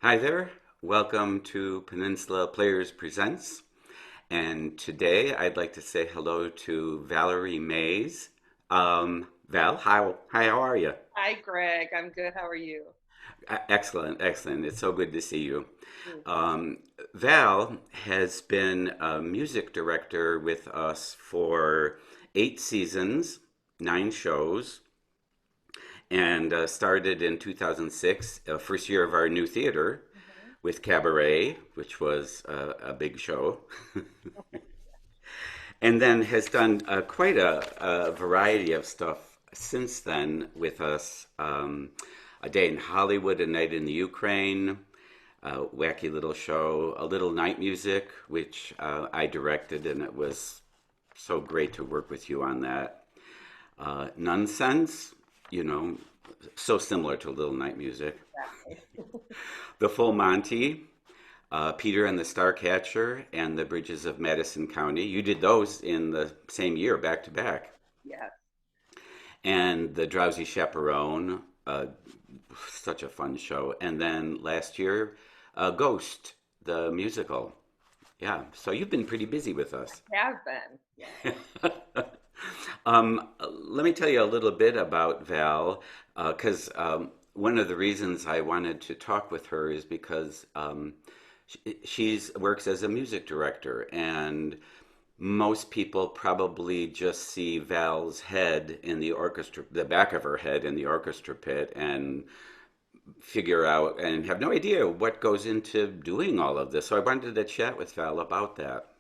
Hi there. Welcome to Peninsula Players Presents. And today I'd like to say hello to Valerie Maze. Val, how are you? Hi, Greg. I'm good. How are you? Excellent, excellent. It's so good to see you. Mm. Um, Val has been a music director with us for 8 seasons, 9 shows, and started in 2006, first year of our new theater Mhm. with Cabaret, which was a big show, and then has done quite a variety of stuff since then with us. A Day in Hollywood, A Night in the Ukraine, a wacky little show, A Little Night Music, which I directed, and it was so great to work with you on that. Nonsense, you know, so similar to Little Night Music. Exactly. The Full Monty, Peter and the Starcatcher, and The Bridges of Madison County. You did those in the same year, back to back. Yes. And The Drowsy Chaperone, such a fun show. And then last year, Ghost, the musical. Yeah, so you've been pretty busy with us. Have been. Yes. Let me tell you a little bit about Val, because one of the reasons I wanted to talk with her is because she's works as a music director, and most people probably just see Val's head in the orchestra, the back of her head in the orchestra pit, and figure out and have no idea what goes into doing all of this. So I wanted to chat with Val about that.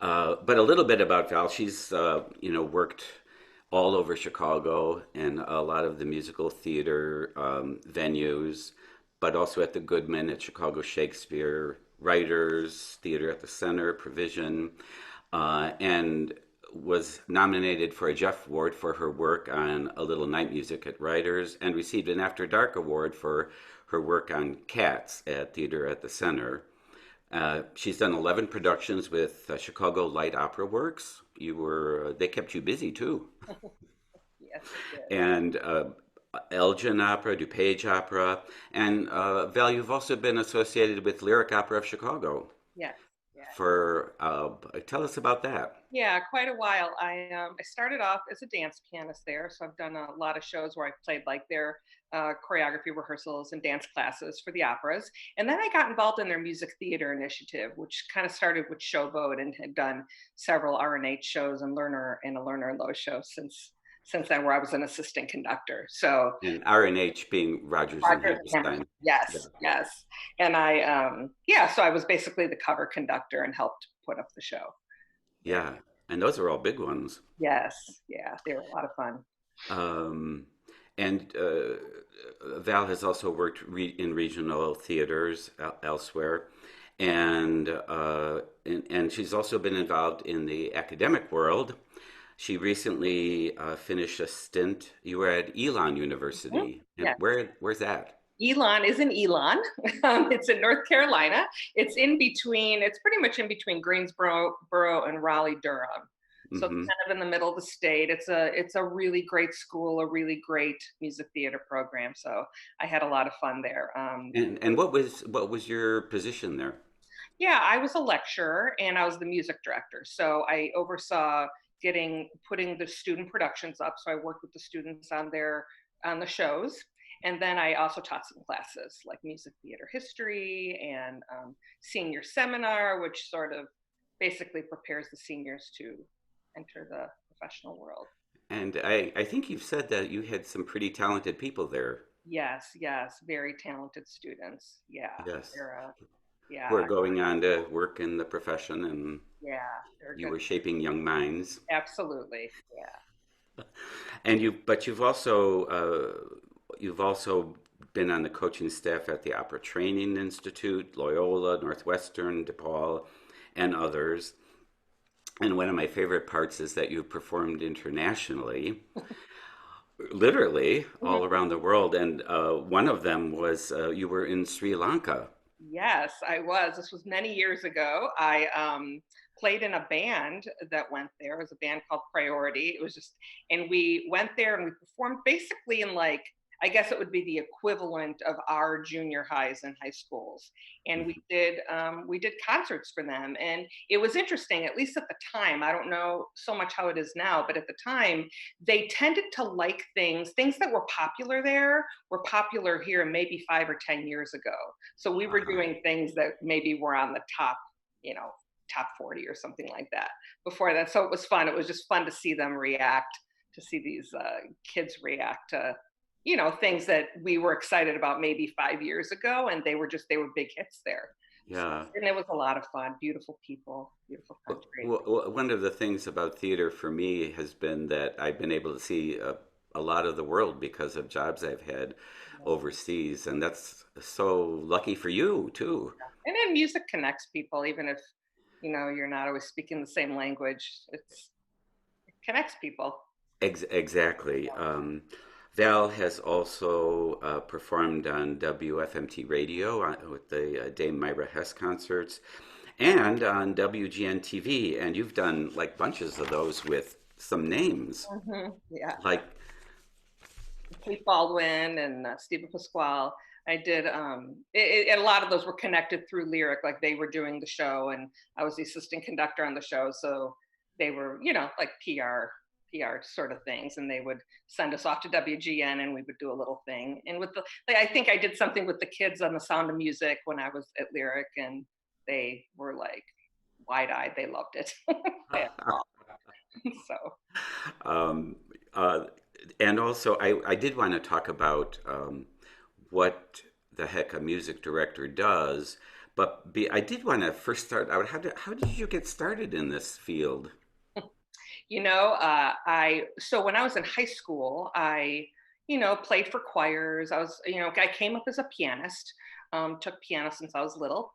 But a little bit about Val. She's worked all over Chicago and a lot of the musical theater venues, but also at the Goodman at Chicago Shakespeare, Writers Theater at the Center, Provision, and was nominated for a Jeff Award for her work on A Little Night Music at Writers, and received an After Dark Award for her work on Cats at Theater at the Center. She's done 11 productions with Chicago Light Opera Works. They kept you busy too. Yes, it did. And Elgin Opera, DuPage Opera, and Val, you've also been associated with Lyric Opera of Chicago. Yes. Yeah. Tell us about that. Yeah, quite a while. I started off as a dance pianist there, so I've done a lot of shows where I've played like their choreography rehearsals and dance classes for the operas, and then I got involved in their music theater initiative, which kind of started with Showboat and had done several R&H shows and a Lerner and Lowe show since then, where I was an assistant conductor. So And R&H being Rogers and Rogers and Hammerstein. Yeah. yes, yes, and yeah, so I was basically the cover conductor and helped put up the show. Yeah. Yeah. And those are all big ones. Yes, yeah, they were a lot of fun. Um, and Val has also worked in regional theaters elsewhere, and she's also been involved in the academic world. She recently finished a stint. You were at Elon Mhm. University, and Yeah, where's that? Elon is in Elon. It's in North Carolina. It's in between. It's pretty much in between Greensboro Borough and Raleigh Durham. So it's Hmm. kind of in the middle of the state. It's a really great school, a really great music theater program. So I had a lot of fun there. And what was your position there? Yeah, I was a lecturer and I was the music director. So I oversaw putting the student productions up. So I worked with the students on the shows. And then I also taught some classes like music theater history and senior seminar, which sort of basically prepares the seniors to enter the professional world. And I think you've said that you had some pretty talented people there. Yes, yes, very talented students. Yeah, Yes. they're Who are yeah, going on to work in the profession, and yeah, they're you good. were shaping young minds. Absolutely, yeah. But you've also been on the coaching staff at the Opera Training Institute, Loyola, Northwestern, DePaul, and others. And one of my favorite parts is that you've performed internationally, literally all Mhm. around the world. And one of them was you were in Sri Lanka. Yes, I was. This was many years ago. I played in a band that went there. It was a band called Priority. It was just, and we went there and we performed basically in like I guess it would be the equivalent of our junior highs and high schools. And Mhm. we did concerts for them, and it was interesting. At least at the time, I don't know so much how it is now, but at the time, they tended to like things that were popular there were popular here maybe 5 or 10 years ago. So we were Uh-huh. doing things that maybe were on the top, top 40 or something like that before that. So it was fun. It was just fun to see them react, to see these kids react to things that we were excited about maybe 5 years ago, and they were big hits there. So, Yeah. and it was a lot of fun. Beautiful people, beautiful country. One of the things about theater for me has been that I've been able to see a lot of the world because of jobs I've had overseas, and that's so lucky for you too. And then music connects people, even if you're not always speaking the same language. It connects people. Exactly. Val has also performed on WFMT radio with the Dame Myra Hess concerts and on WGN TV. And you've done like bunches of those with some names. Yeah, Like, Kate Baldwin and Stephen Pasquale. I did. A lot of those were connected through Lyric, like they were doing the show, and I was the assistant conductor on the show, so they were, like PR sort of things, and they would send us off to WGN, and we would do a little thing. And with I think I did something with the kids on The Sound of Music when I was at Lyric, and they were like wide-eyed. They loved it. They had a ball. So um, uh, and also, I did want to talk about what the heck a music director does. I did want to first start out. How did you get started in this field? I so when I was in high school, I played for choirs. I came up as a pianist. Took piano since I was little.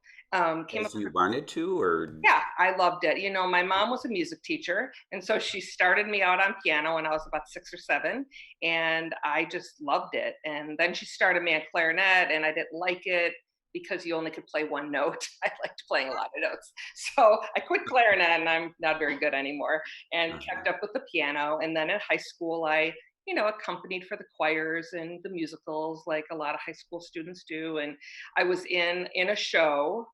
Came up As you wanted to, or Yeah, I loved it. My mom was a music teacher, and so she started me out on piano when I was about 6 or 7, and I just loved it. And then she started me on clarinet, and I didn't like it because you only could play one note. I liked playing a lot of notes. So I quit clarinet, and I'm not very good anymore, and kept uh up with the piano. And then in high school, I accompanied for the choirs and the musicals like a lot of high school students do. And I was in a show.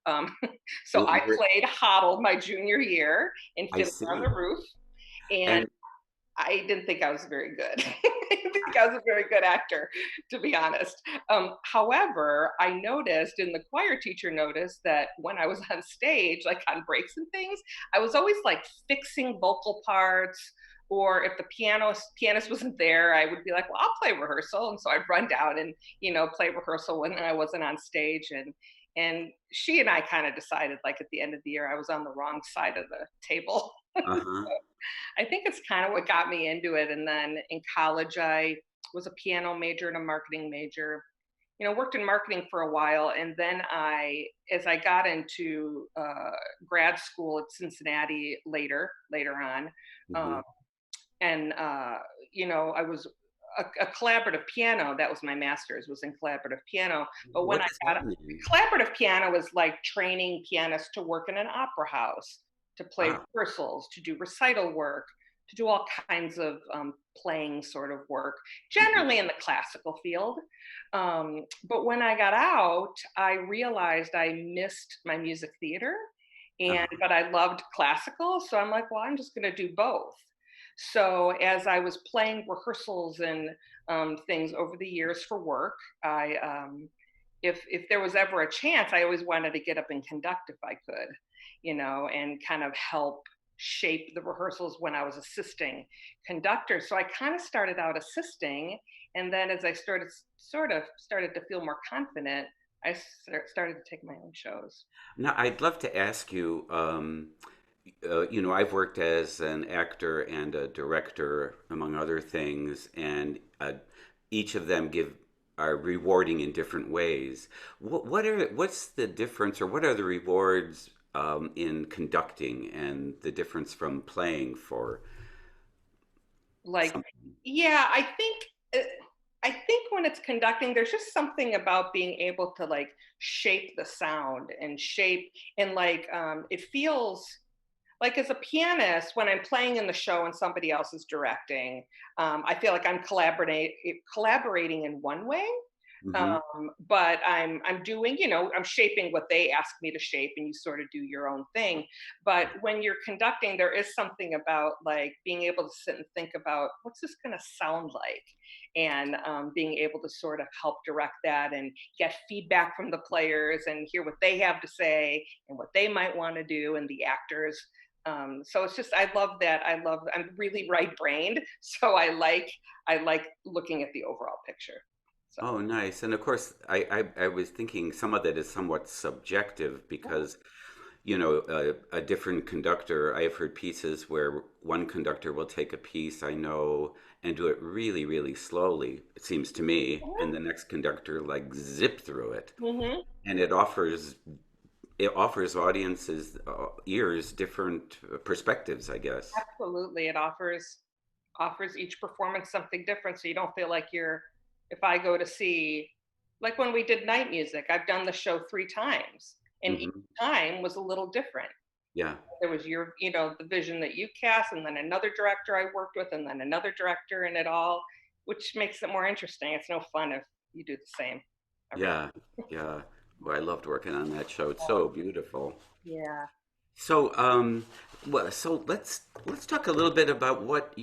So I you were, played Hoddle my junior year in I Fiddler on the see. Roof, and And I didn't think I was very good. I didn't think I was a very good actor, to be honest. However, I noticed, and the choir teacher noticed, that when I was on stage, like on breaks and things, I was always like fixing vocal parts. Or if the pianist wasn't there, I would be like, "Well, I'll play rehearsal," and so I'd run down and play rehearsal when I wasn't on stage. And she and I kind of decided, like at the end of the year, I was on the wrong side of the table. uh-huh. I think it's kind of what got me into it. And then in college, I was a piano major and a marketing major. Worked in marketing for a while, and then as I got into grad school at Cincinnati later on, Hmm. um, and I was a collaborative piano. That was my master's, was in collaborative piano. But when What I does got that mean? collaborative piano was like training pianists to work in an opera house, to play Ah, rehearsals, to do recital work, to do all kinds of playing sort of work, hmm. generally in the classical field. But when I got out, I realized I missed my music theater, and Uh-huh. but I loved classical, so I'm like, well, I'm just going to do both. So as I was playing rehearsals and things over the years for work, I if there was ever a chance, I always wanted to get up and conduct if I could, and kind of help shape the rehearsals when I was assisting conductor. So I kind of started out assisting, and then as I started to feel more confident, I started to take my own shows. Now, I'd love to ask you, I've worked as an actor and a director, among other things, and each of them are rewarding in different ways. What's the difference, or what are the rewards in conducting, and the difference from playing for Like, something? yeah, uh, I think when it's conducting, there's just something about being able to like shape the sound and shape, and like it feels. like as a pianist, when I'm playing in the show and somebody else is directing, I feel like I'm collaborating in one way, Hmm. but I'm doing, I'm shaping what they ask me to shape, and you sort of do your own thing. But when you're conducting, there is something about like being able to sit and think about what's this going to sound like, and being able to sort of help direct that and get feedback from the players and hear what they have to say and what they might want to do, and the actors. So it's just I love that. I'm really right brained, so I like looking at the overall picture. So. Oh, nice. And of course, I was thinking some of that is somewhat subjective because, a different conductor, I've heard pieces where one conductor will take a piece I know and do it really, really slowly, it seems to me, and the next conductor like zip through it. Mm-hmm. And it offers audiences ears different perspectives, I guess. Absolutely. It offers each performance something different, so you don't feel like you're if I go to see, like when we did night music, I've done the show 3 times, and each Hmm. time was a little different. Yeah. There was the vision that you cast, and then another director I worked with, and then another director, and it all, which makes it more interesting. It's no fun if you do the same every Yeah. Yeah. Well, I loved working on that show. It's time. so beautiful. Yeah. So let's talk a little bit about what do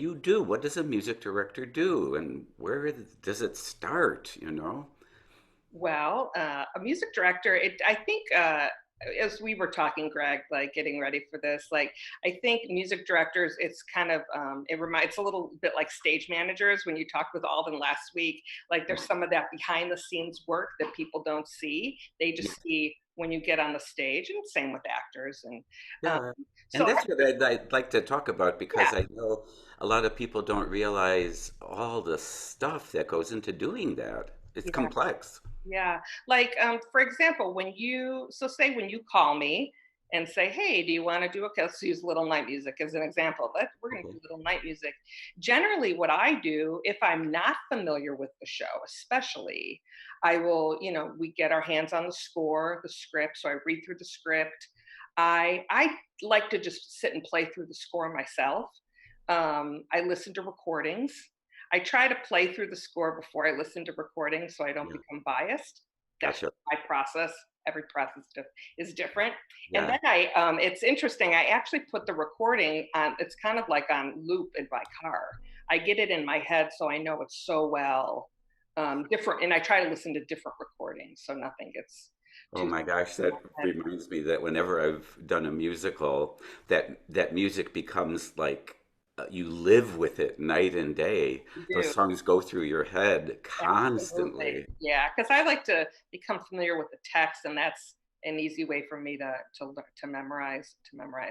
you do? What does a music director do, and where does it start? Well, a music director, I think, as we were talking, Greg, like getting ready for this, like I think music directors, it's kind of, it's a little bit like stage managers. When you talked with Alden last week, like there's some of that behind the scenes work that people don't see. They Yeah, just see when you get on the stage, and same with actors. And um, yeah. And so, that's what I'd like to talk about yeah, because I know a lot of people don't realize all the stuff that goes into doing that. It's yeah. complex. Yeah. Like, for example, say when you call me and say, hey, do you want to do let's use Little Night Music as an example. We're going to Okay. do Little Night Music. Generally, what I do, if I'm not familiar with the show, especially, I will, we get our hands on the score, the script. So I read through the script. I like to just sit and play through the score myself. I listen to recordings. I try to play through the score before I listen to recordings so I don't Yeah. become biased. That's Gotcha. my process. Every process is different. And Yeah. then it's interesting. I actually put the recording on, it's kind of like on loop in my car. I get it in my head so I know it's so well different. And I try to listen to different recordings so nothing gets Oh too my gosh, in that my head. reminds me that whenever I've done a musical, that music becomes like you live with it night and day. You Those do. songs go through your head Absolutely. constantly. Yeah, because I like to become familiar with the text, and that's an easy way for me to memorize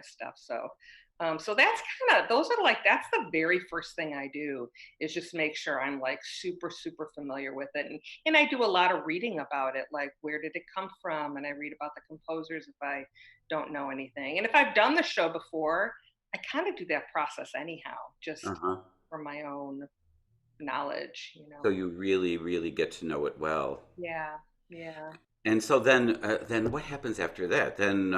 stuff. So that's kind of those are like that's the very first thing I do is just make sure I'm like super super familiar with it, and I do a lot of reading about it, like where did it come from, and I read about the composers if I don't know anything, and if I've done the show before, I kind of do that process anyhow, just Uh-huh. for my own knowledge. So you really, really get to know it well. Yeah, yeah, And so then what happens after that? Then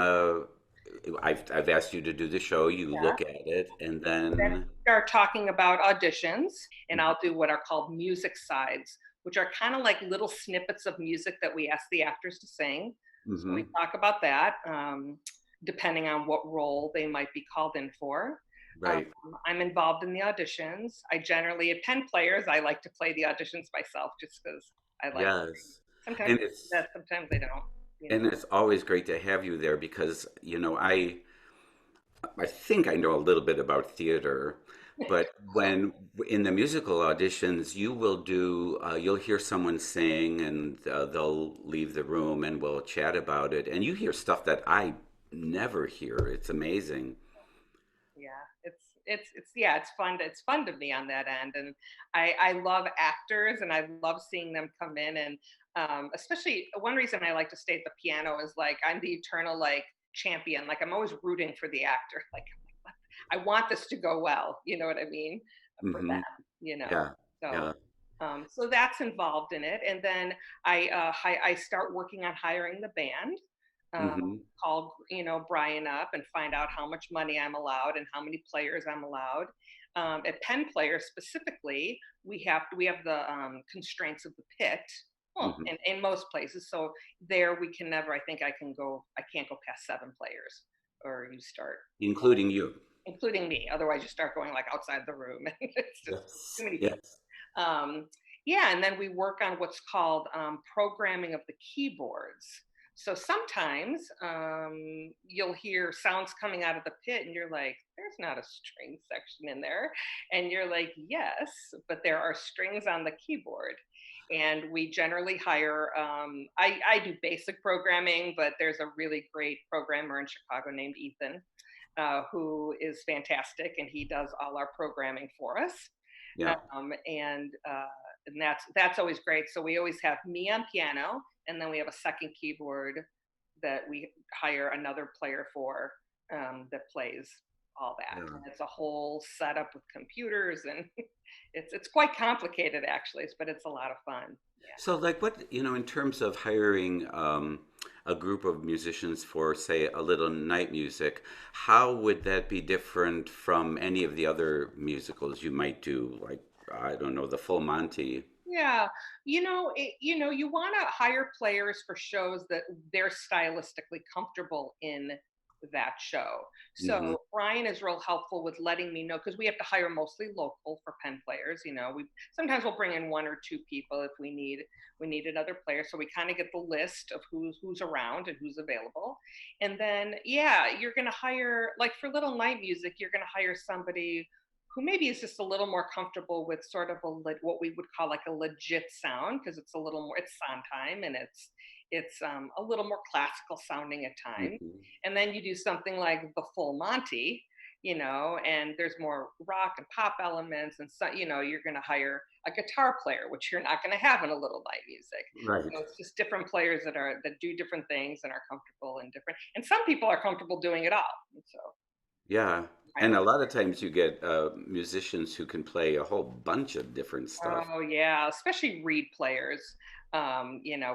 I've asked you to do the show. You yeah. look at it, and Then then. start talking about auditions, and Mhm. I'll do what are called music sides, which are kind of like little snippets of music that we ask the actors to sing. So we Mhm. talk about that, depending on what role they might be called in for. Um, Right. I'm involved in the auditions. I generally, at Penn Players, I like to play the auditions myself just because I like. Yes. Sometimes And they do it's that, sometimes they don't. You know. and it's always great to have you there because, I think I know a little bit about theater, but when in the musical auditions, you'll hear someone sing and they'll leave the room and we'll chat about it. And you hear stuff that I never hear. It's amazing. Yeah, it's yeah, it's fun to me on that end, and I love actors, and I love seeing them come in, and especially one reason I like to stay at the piano is like I'm the eternal like champion, like I'm always rooting for the actor, like I want this to go well, you know what I mean, for Hmm. them, you know. Yeah. So Yeah. so that's involved in it, and then I start working on hiring the band. uh, Hmm. call, Brian up and find out how much money I'm allowed and how many players I'm allowed. At Penn Players specifically, we have the constraints of the pit. Well, Hmm. in most places, so there we can never. I think I can't go past 7 players, or you start, Including you. including me. Otherwise, you start going like outside the room, and it's just too Yes. many people. Yes. Um, yeah, and then we work on what's called programming of the keyboards. So sometimes you'll hear sounds coming out of the pit, and you're like, "There's not a string section in there," and you're like, "Yes, but there are strings on the keyboard." And we generally hire. I do basic programming, but there's a really great programmer in Chicago named Ethan, who is fantastic, and he does all our programming for us. Yeah. And that's always great. So we always have me on piano, and then we have a second keyboard that we hire another player for, that plays all that. Yeah. And it's a whole setup with computers, and it's quite complicated actually, but it's a lot of fun. So, like, what, in terms of hiring a group of musicians for, say, a little night music, how would that be different from any of the other musicals you might do? Like, I don't know, the Full Monty. Yeah, you want to hire players for shows that they're stylistically comfortable in that show. Hmm. So Brian is real helpful with letting me know, because we have to hire mostly local for Penn players. We sometimes we'll bring in 1 or 2 people if we need another player. So we kind of get the list of who's around and who's available, and then yeah, you're gonna hire, like for little night music, you're gonna hire somebody who maybe is just a little more comfortable with sort of what we would call like a legit sound, because it's a little more, it's Sondheim, and it's a little more classical sounding at times. Hmm. And then you do something like the Full Monty, and there's more rock and pop elements, and so you're going to hire a guitar player, which you're not going to have in a little night music. Right. So it's just different players that do different things and are comfortable in different. And some people are comfortable doing it all. And so Yeah. kind And of. a lot of times you get musicians who can play a whole bunch of different stuff. Oh yeah, especially reed players.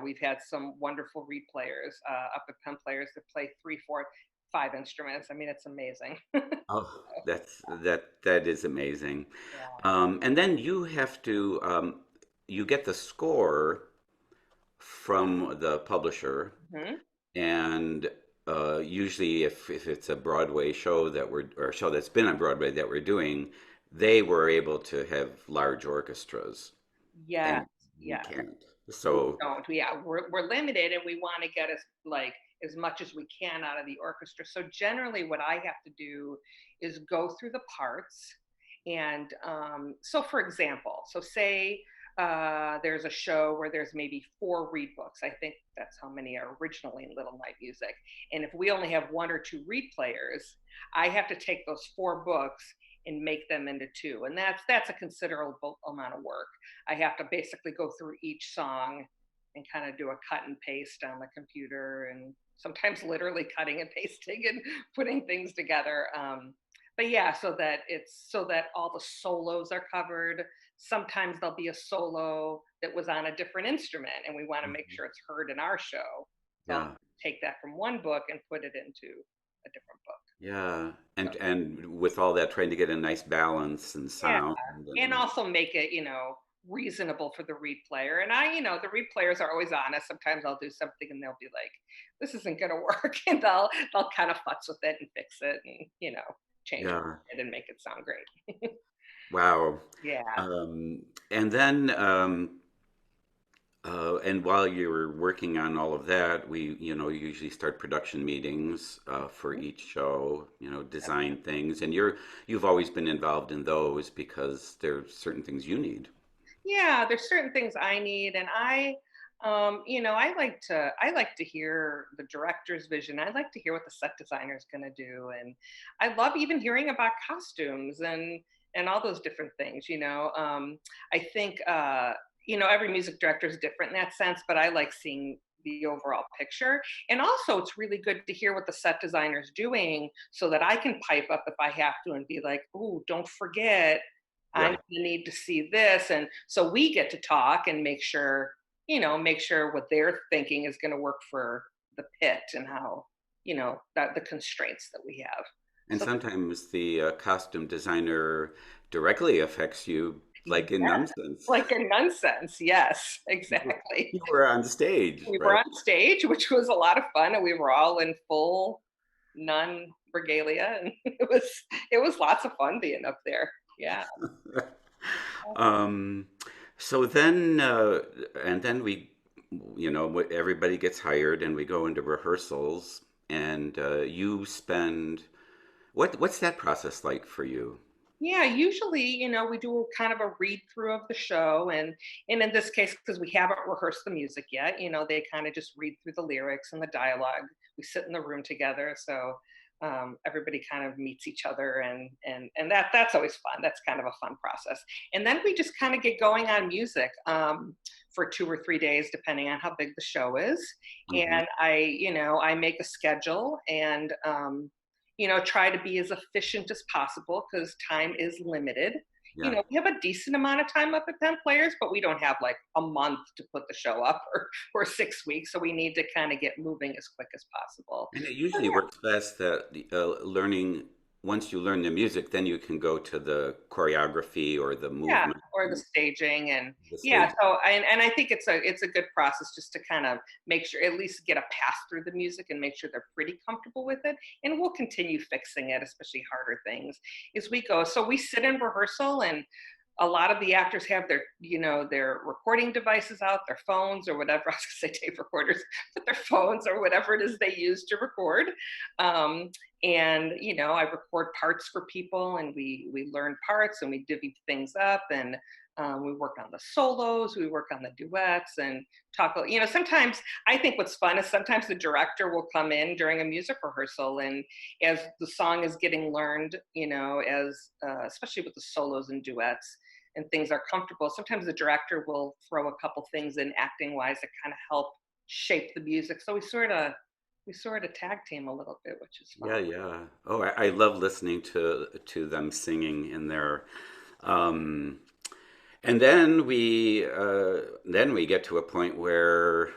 We've had some wonderful reed players, up at Penn Players that play 3, 4, 5 instruments. I mean, it's amazing. Oh, that is amazing. Yeah. And then you have to you get the score from the publisher, Hmm. and usually if it's a Broadway show or a show that's been on Broadway that we're doing, they were able to have large orchestras, Yes, and we yes. can't. We So don't. Yeah, we're limited, and we want to get as much as we can out of the orchestra. So generally, what I have to do is go through the parts, and so for example, so say there's a show where there's maybe 4 reed books. I think that's how many are originally in Little Night Music. And if we only have 1 or 2 reed players, I have to take those 4 books and make them into 2, and that's a considerable amount of work. I have to basically go through each song and kind of do a cut and paste on the computer, and sometimes literally cutting and pasting and putting things together. But yeah, so that all the solos are covered. Sometimes there'll be a solo that was on a different instrument, and we want to make mhm, sure it's heard in our show. So I'll yeah, take that from one book and put it into a different book. yeah, So and with all that, trying to get a nice balance and yeah, sound and and also make it, reasonable for the reed player. And the reed players are always honest. Sometimes I'll do something and they'll be like, "This isn't going to work," and they'll kind of futz with it and fix it, and change yeah. it and make it sound great. Wow. Yeah. And then, and while you were working on all of that, we, usually start production meetings for Mhm. each show, design things, and you've always been involved in those because there's certain things you need. Yeah, there's certain things I need, and I like to hear the director's vision. I like to hear what the set designer is going to do, and I love even hearing about costumes and all those different things. I think every music director is different in that sense, but I like seeing the overall picture. And also, it's really good to hear what the set designer is doing, so that I can pipe up if I have to and be like, "Oh, don't forget, I'm Yeah. going to need to see this." And so we get to talk and make sure what they're thinking is going to work for the pit and how, that the constraints that we have. And So sometimes the costume designer directly affects you, like in yeah, nonsense. like a nonsense. Yes, You exactly. you were on stage, We were right? on stage, which was a lot of fun, and we were all in full nun regalia, and it was lots of fun being up there. Yeah. Um, so then, and then everybody gets hired and we go into rehearsals and you spend, what's that process like for you? Yeah, usually, we do kind of a read through of the show, and in this case, because we haven't rehearsed the music yet, they kind of just read through the lyrics and the dialogue. We sit in the room together, so everybody kind of meets each other, and that's always fun. That's kind of a fun process. And then we just kind of get going on music for 2 or 3 days, depending on how big the show is. Hmm. And I make a schedule and try to be as efficient as possible because time is limited. Yeah. We have a decent amount of time up at Penn Players, but we don't have like a month to put the show up or 6 weeks. So we need to kind of get moving as quick as possible. And it So usually works best that once you learn the music, then you can go to the choreography or the yeah, movement, or the staging and the yeah. stage. So and I think it's a good process just to kind of make sure at least get a pass through the music and make sure they're pretty comfortable with it. And we'll continue fixing it, especially harder things as we go. So we sit in rehearsal and a lot of the actors have their recording devices out, their phones or whatever. I was going to say tape recorders, but their phones or whatever it is they use to record. Um, and I record parts for people, and we learn parts and we divvy things up, and we work on the solos, we work on the duets, and talk. Sometimes I think what's fun is sometimes the director will come in during a music rehearsal, and as the song is getting learned, as especially with the solos and duets and things are comfortable, sometimes the director will throw a couple things in acting wise that kind of help shape the music. So we sort of tag team a little bit, which is fun. Yeah, yeah. Oh, I love listening to them singing in there. Um, and then we get to a point where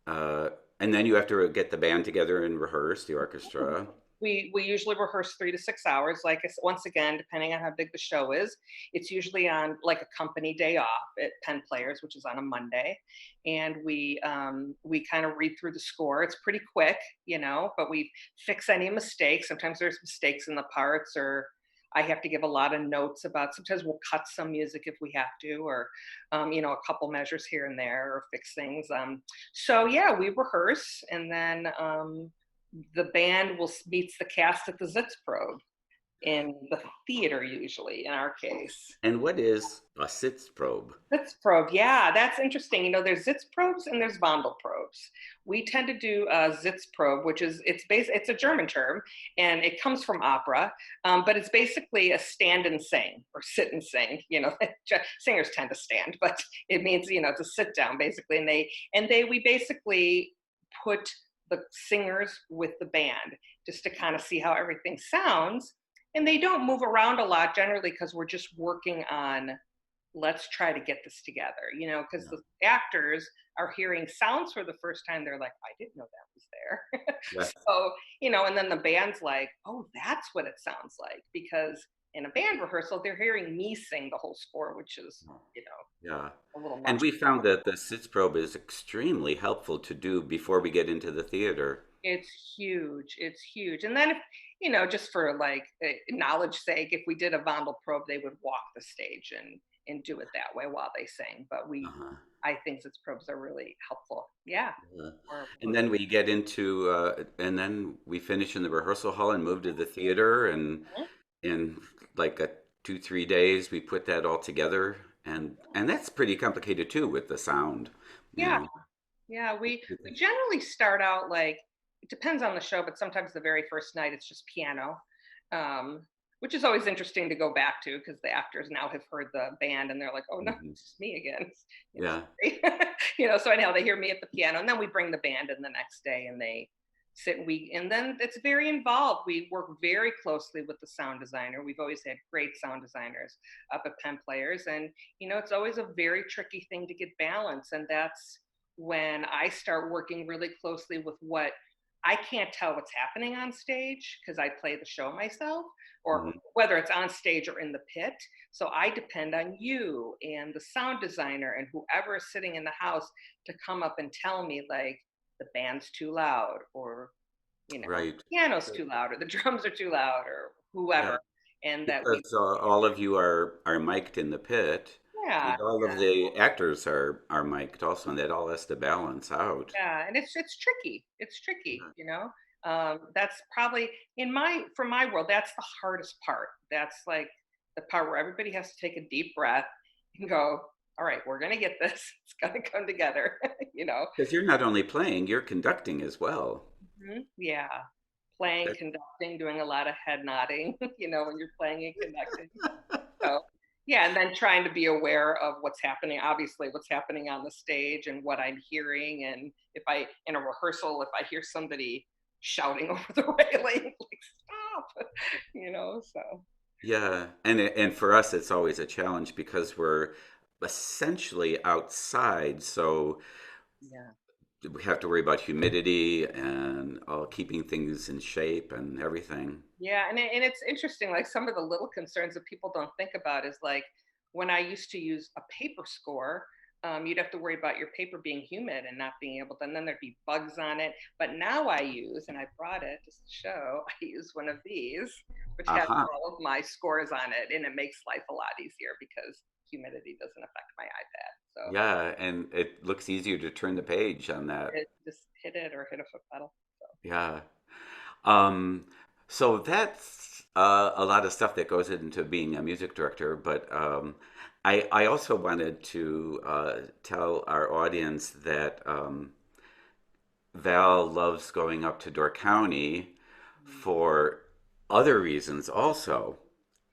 uh, and then you have to get the band together and rehearse the orchestra. We usually rehearse 3 to 6 hours. Like I said, once again, depending on how big the show is, it's usually on like a company day off at Penn Players, which is on a Monday, and we kind of read through the score. It's pretty quick, but we fix any mistakes. Sometimes there's mistakes in the parts, or I have to give a lot of notes about. Sometimes we'll cut some music if we have to, or a couple measures here and there, or fix things. So yeah, we rehearse, and then the band will meets the cast at the Sitzprobe in the theater, usually in our case. And what is a Sitzprobe? Sitzprobe, yeah, that's interesting. There's Sitzprobes and there's Wandelprobes. We tend to do a Sitzprobe, which is it's a German term, and it comes from opera, but it's basically a stand and sing or sit and sing. Singers tend to stand, but it means to sit down basically, and we basically put the singers with the band just to kind of see how everything sounds, and they don't move around a lot generally because we're just working on let's try to get this together, because Yeah, the actors are hearing sounds for the first time. They're like, I didn't know that was there. yeah, So, and then the band's like, oh, that's what it sounds like. Because in a band rehearsal, they're hearing me sing the whole score, which is, yeah. a little And much. we found that the Sitzprobe is extremely helpful to do before we get into the theater. It's huge. It's huge. And then, if, just for like knowledge sake, if we did a Vondel probe, they would walk the stage and do it that way while they sing. But Uh-huh. I think its probes are really helpful. Yeah. Yeah. We're And then we get into, and then we finish in the rehearsal hall and move to the theater. And Mhm. in like 2, 3 days, we put that all together. And that's pretty complicated too with the sound, you Yeah. know. Yeah. We generally start out like it depends on the show, but sometimes the very first night it's just piano. Um, which is always interesting to go back to because the actors now have heard the band and they're like, oh no, Hmm. it's just me again. Yeah. Sorry. So anyhow, they hear me at the piano and then we bring the band in the next day and they sit and then it's very involved. We work very closely with the sound designer. We've always had great sound designers up at Penn Players, and it's always a very tricky thing to get balance, and that's when I start working really closely with what I can't tell what's happening on stage because I play the show myself, or Mhm. whether it's on stage or in the pit. So I depend on you and the sound designer and whoever is sitting in the house to come up and tell me, like, the band's too loud, or, Right. piano's too loud, or the drums are too loud, or whoever. Yeah. And that we, Because all of you are mic'd in the pit, yeah, and all of the actors are mic'd also, and that all has to balance out. yeah, and it's tricky. It's tricky, you know. That's probably in my for my world. That's the hardest part. That's like the part where everybody has to take a deep breath and go, "All right, we're gonna get this. It's gonna come together." you know. Because you're not only playing, you're conducting as well. Yeah, playing, That- conducting, doing a lot of head nodding. When you're playing and conducting. So yeah, and then trying to be aware of what's happening, obviously what's happening on the stage and what I'm hearing. And if I, in a rehearsal, if I hear somebody shouting over the railing, like, stop, so Yeah, and for us, it's always a challenge because we're essentially outside, so yeah. we have to worry about humidity and keeping things in shape and everything. Yeah, and it's interesting, like some of the little concerns that people don't think about is like when I used to use a paper score, you'd have to worry about your paper being humid and not being able to, and then there'd be bugs on it. But now I use, and I brought it just to show, I use one of these, which has Aha. all of my scores on it, and it makes life a lot easier because humidity doesn't affect my iPad. So Yeah, and it looks easier to turn the page on that. just hit it or hit a foot pedal. So Yeah. Um, so that's a lot of stuff that goes into being a music director, but I also wanted to tell our audience that Val loves going up to Door County for other reasons also,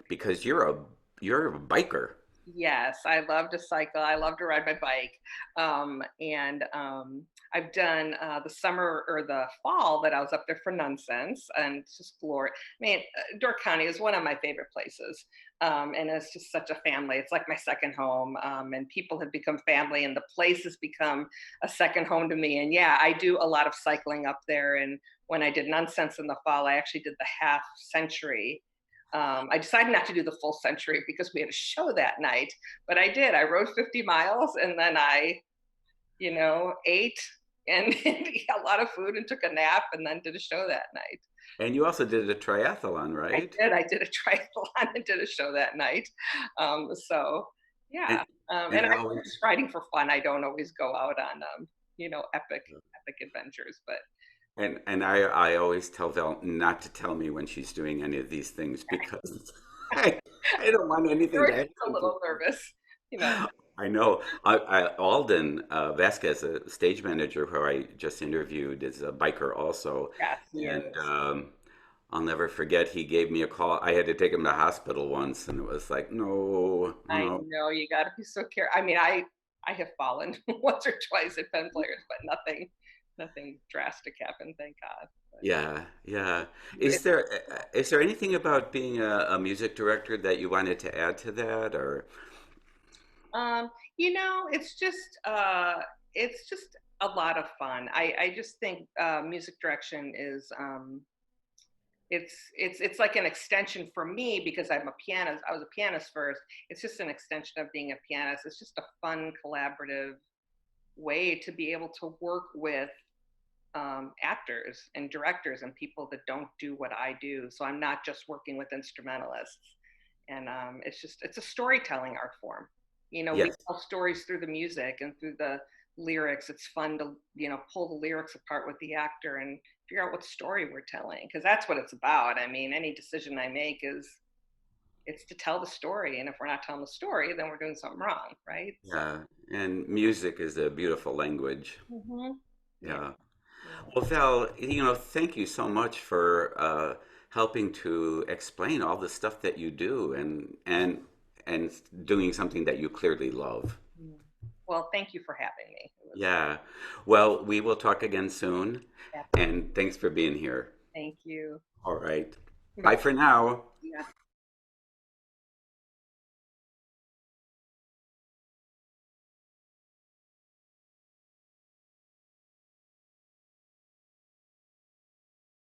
because you're a biker. yes, I love to cycle. I love to ride my bike. And I've done the summer or the fall that I was up there for Nonsense, and it's just glory. I mean, Door County is one of my favorite places. And it's just such a family. It's like my second home. And people have become family, and the place has become a second home to me. And yeah, I do a lot of cycling up there. And when I did Nonsense in the fall, I actually did the half century. I decided not to do the full century because we had a show that night, but I did. I rode 50 miles, and then I, ate and ate a lot of food and took a nap and then did a show that night. And you also did a triathlon, I right? did. I did a triathlon and did a show that night. So And yeah. and And I I'm always just riding for fun. I don't always go out on, epic adventures, but I always tell Val not to tell me when she's doing any of these things because I, I don't want anything you're to just a happen to little nervous, you know. her. I know. Alden Vasquez, a stage manager who I just interviewed, is a biker also, Yes, he and is. I'll never forget. He gave me a call. I had to take him to hospital once, and it was like, no, I no, know you got to be so careful. I mean, I have fallen once or twice at Penn Players, but nothing drastic happened, thank God. But yeah, yeah. it's, Is there anything about being a music director that you wanted to add to that, or um, it's just a lot of fun. I just think music direction is it's like an extension for me because I'm a pianist. I was a pianist first. It's just an extension of being a pianist. It's just a fun collaborative way to be able to work with actors and directors and people that don't do what I do. So I'm not just working with instrumentalists. And it's a storytelling art form. We yes? tell stories through the music and through the lyrics. It's fun to, pull the lyrics apart with the actor and figure out what story we're telling, because that's what it's about. I mean, any decision I make is it's to tell the story. And if we're not telling the story, then we're doing something wrong, right? So, Yeah, and music is a beautiful language. yeah. Yeah. Yeah. Well, Val, thank you so much for helping to explain all the stuff that you do and doing something that you clearly love. Mm. Well, thank you for having me. It was, Yeah. Well, we will talk again soon, yeah, and thanks for being here. thank you. All right. Bye. Bye for now.